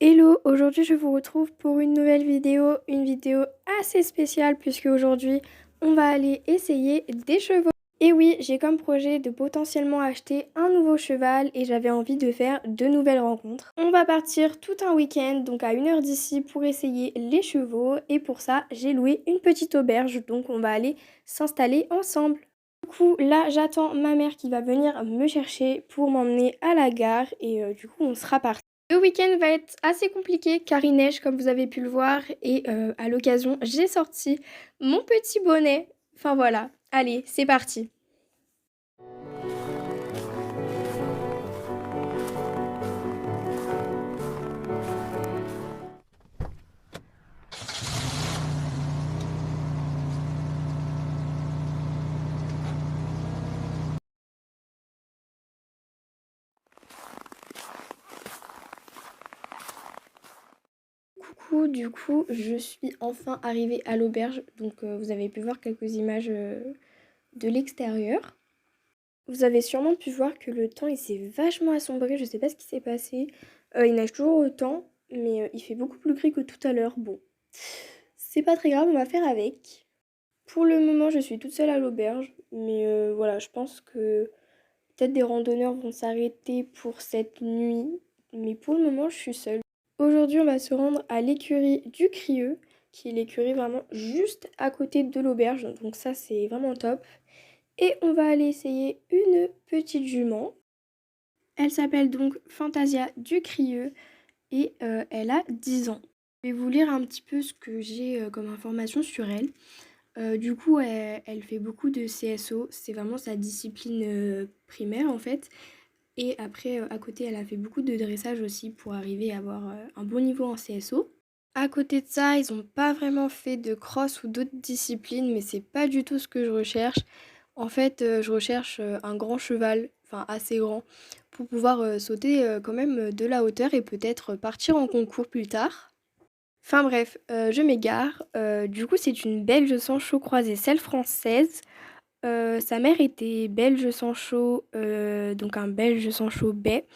Hello, aujourd'hui je vous retrouve pour une vidéo assez spéciale puisque aujourd'hui on va aller essayer des chevaux. Et oui, j'ai comme projet de potentiellement acheter un nouveau cheval et j'avais envie de faire de nouvelles rencontres. On va partir tout un week-end, donc à 1 heure d'ici pour essayer les chevaux et pour ça j'ai loué une petite auberge, donc on va aller s'installer ensemble. Du coup, là, j'attends ma mère qui va venir me chercher pour m'emmener à la gare et du coup, on sera parti. Le week-end va être assez compliqué car il neige comme vous avez pu le voir et à l'occasion, j'ai sorti mon petit bonnet. Enfin voilà, allez, c'est parti. Coucou, du coup, je suis enfin arrivée à l'auberge. Donc vous avez pu voir quelques images de l'extérieur. Vous avez sûrement pu voir que le temps il s'est vachement assombri, je sais pas ce qui s'est passé. Il neige toujours autant, mais il fait beaucoup plus gris que tout à l'heure. Bon, c'est pas très grave, on va faire avec. Pour le moment, je suis toute seule à l'auberge, mais voilà, je pense que peut-être des randonneurs vont s'arrêter pour cette nuit, mais pour le moment, je suis seule. Aujourd'hui, on va se rendre à l'écurie du Crieux, qui est l'écurie vraiment juste à côté de l'auberge, donc ça, c'est vraiment top. Et on va aller essayer une petite jument. Elle s'appelle donc Fantasia du Crieux et elle a 10 ans. Je vais vous lire un petit peu ce que j'ai comme information sur elle. Du coup, elle fait beaucoup de CSO, c'est vraiment sa discipline primaire en fait. Et après, à côté, elle a fait beaucoup de dressage aussi pour arriver à avoir un bon niveau en CSO. À côté de ça, ils n'ont pas vraiment fait de cross ou d'autres disciplines, mais c'est pas du tout ce que je recherche. En fait, je recherche un grand cheval, enfin assez grand, pour pouvoir sauter quand même de la hauteur et peut-être partir en concours plus tard. Enfin bref, je m'égare. Du coup, c'est une Belge sans chaud croisée, celle française. Sa mère était belge sans chaud, donc un belge sans chaud bay.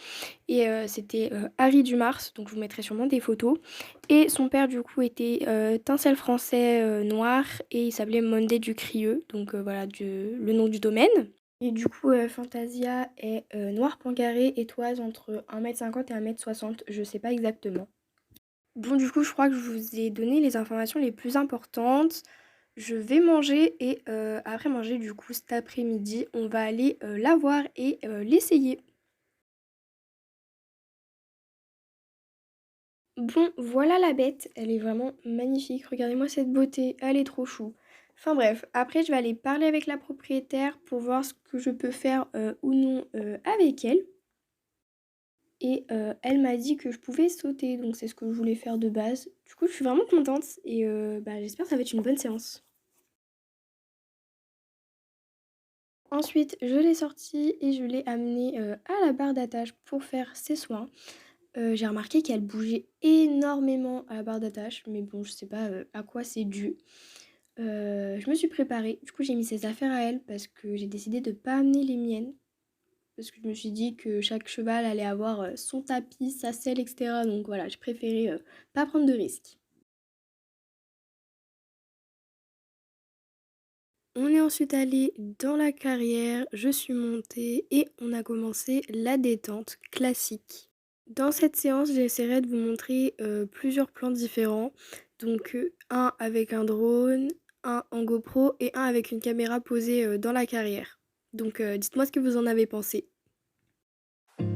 Et c'était Harry Dumars, donc je vous mettrai sûrement des photos. Et son père, du coup, était Tincel français noir et il s'appelait Monday du Crieux, donc voilà le nom du domaine. Et du coup, Fantasia est noir pangaré et toise entre 1,50 m et 1,60 m, je sais pas exactement. Bon, du coup, je crois que je vous ai donné les informations les plus importantes. Je vais manger et après manger, du coup, cet après-midi, on va aller la voir et l'essayer. Bon, voilà la bête. Elle est vraiment magnifique. Regardez-moi cette beauté. Elle est trop chou. Enfin bref, après, je vais aller parler avec la propriétaire pour voir ce que je peux faire ou non avec elle. Et elle m'a dit que je pouvais sauter, donc c'est ce que je voulais faire de base. Du coup, je suis vraiment contente et bah, j'espère que ça va être une bonne séance. Ensuite, je l'ai sortie et je l'ai amenée à la barre d'attache pour faire ses soins. J'ai remarqué qu'elle bougeait énormément à la barre d'attache, mais bon, je sais pas à quoi c'est dû. Je me suis préparée, du coup j'ai mis ses affaires à elle parce que j'ai décidé de pas amener les miennes. Parce que je me suis dit que chaque cheval allait avoir son tapis, sa selle, etc. Donc voilà, j'ai préféré pas prendre de risques. On est ensuite allé dans la carrière, je suis montée et on a commencé la détente classique. Dans cette séance, j'essaierai de vous montrer plusieurs plans différents. Donc un avec un drone, un en GoPro et un avec une caméra posée dans la carrière. Donc dites-moi ce que vous en avez pensé. I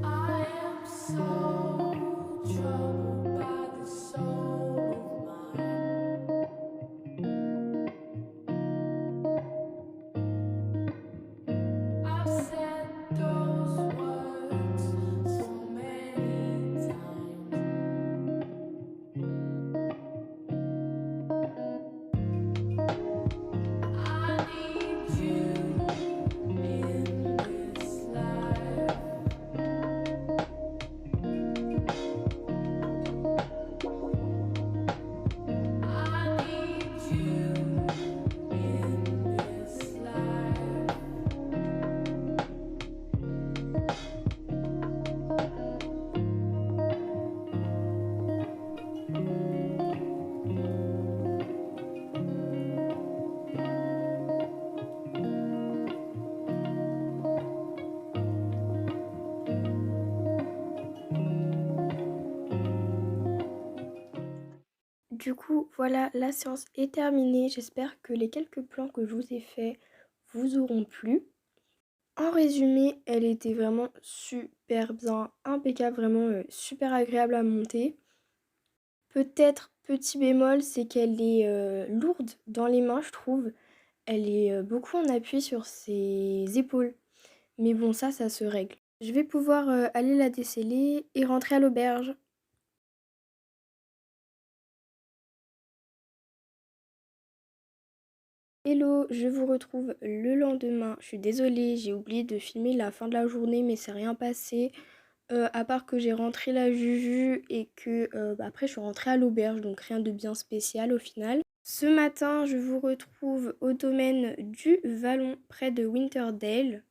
am so troubled by the soul of mine. I've said those words so many times. I need you Du coup, voilà, la séance est terminée. J'espère que les quelques plans que je vous ai faits vous auront plu. En résumé, elle était vraiment super bien, impeccable, vraiment super agréable à monter. Peut-être petit bémol, c'est qu'elle est lourde dans les mains, je trouve. Elle est beaucoup en appui sur ses épaules. Mais bon, ça se règle. Je vais pouvoir aller la déceler et rentrer à l'auberge. Hello, je vous retrouve le lendemain. Je suis désolée, j'ai oublié de filmer la fin de la journée, mais c'est rien passé. À part que j'ai rentré la Juju et que après je suis rentrée à l'auberge, donc rien de bien spécial au final. Ce matin, je vous retrouve au domaine du Vallon près de Winterdale.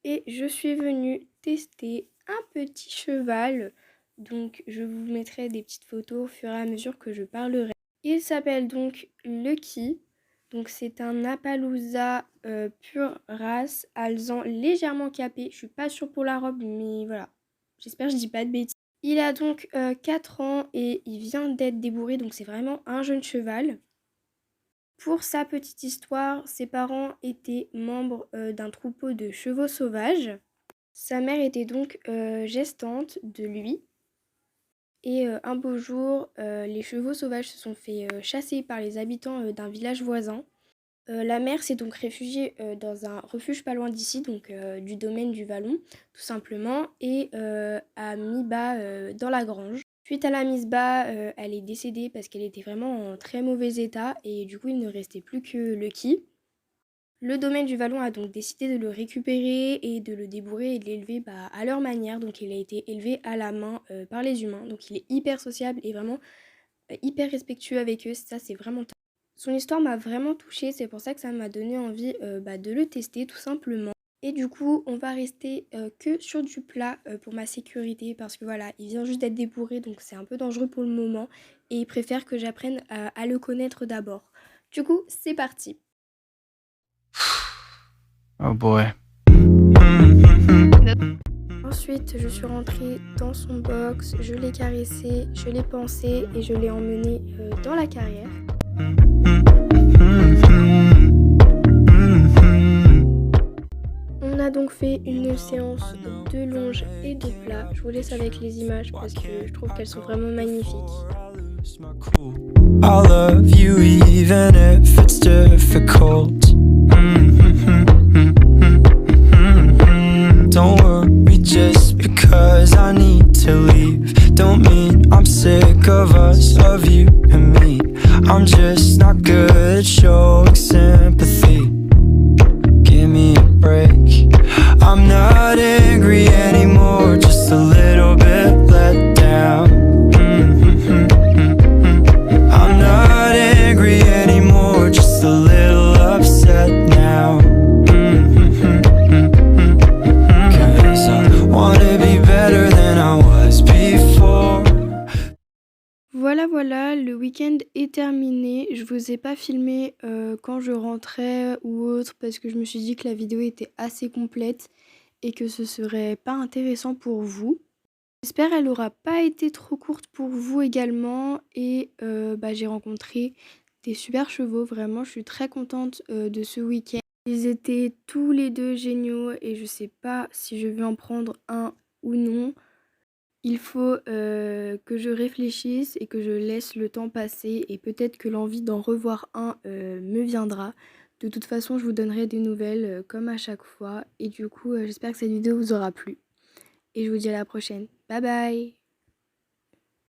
Et je suis venue tester un petit cheval. Donc je vous mettrai des petites photos au fur et à mesure que je parlerai. Il s'appelle donc Lucky. Donc c'est un Appaloosa pure race, alezan légèrement capé. Je suis pas sûre pour la robe, mais voilà. J'espère que je dis pas de bêtises. Il a donc 4 ans et il vient d'être débourré, donc c'est vraiment un jeune cheval. Pour sa petite histoire, ses parents étaient membres d'un troupeau de chevaux sauvages. Sa mère était donc gestante de lui. Et un beau jour, les chevaux sauvages se sont fait chasser par les habitants d'un village voisin. La mère s'est donc réfugiée dans un refuge pas loin d'ici, donc du domaine du Vallon, tout simplement, et a mis bas dans la grange. Suite à la mise bas, elle est décédée parce qu'elle était vraiment en très mauvais état et du coup il ne restait plus que Lucky. Le domaine du Vallon a donc décidé de le récupérer et de le débourrer et de l'élever à leur manière. Donc il a été élevé à la main par les humains. Donc il est hyper sociable et vraiment hyper respectueux avec eux. Ça c'est vraiment top. Son histoire m'a vraiment touchée, c'est pour ça que ça m'a donné envie de le tester tout simplement. Et du coup, on va rester que sur du plat pour ma sécurité parce que voilà, il vient juste d'être débourré donc c'est un peu dangereux pour le moment et il préfère que j'apprenne à le connaître d'abord. Du coup, c'est parti. Oh boy. Ensuite, je suis rentrée dans son box, je l'ai caressé, je l'ai pansé et je l'ai emmené dans la carrière. On a donc fait une séance de longe et de plat. Je vous laisse avec les images parce que je trouve qu'elles sont vraiment magnifiques. I love you even if it's difficult. Don't worry just because I need to leave. Don't mean I'm sick of us, of you and me. I'm just not good at showing sympathy. Give me a break. I'm not angry anymore, just a little bit let down. I'm not angry anymore, just a little upset now. Cause I wanna be better than I was before. Voilà, le week-end est terminé. Je vous ai pas filmé quand je rentrais ou autre parce que je me suis dit que la vidéo était assez complète et que ce serait pas intéressant pour vous. J'espère qu'elle n'aura pas été trop courte pour vous également et j'ai rencontré des super chevaux, vraiment je suis très contente de ce week-end. Ils étaient tous les deux géniaux et je sais pas si je vais en prendre un ou non. Il faut que je réfléchisse et que je laisse le temps passer et peut-être que l'envie d'en revoir un me viendra. De toute façon, je vous donnerai des nouvelles comme à chaque fois et du coup, j'espère que cette vidéo vous aura plu. Et je vous dis à la prochaine. Bye bye!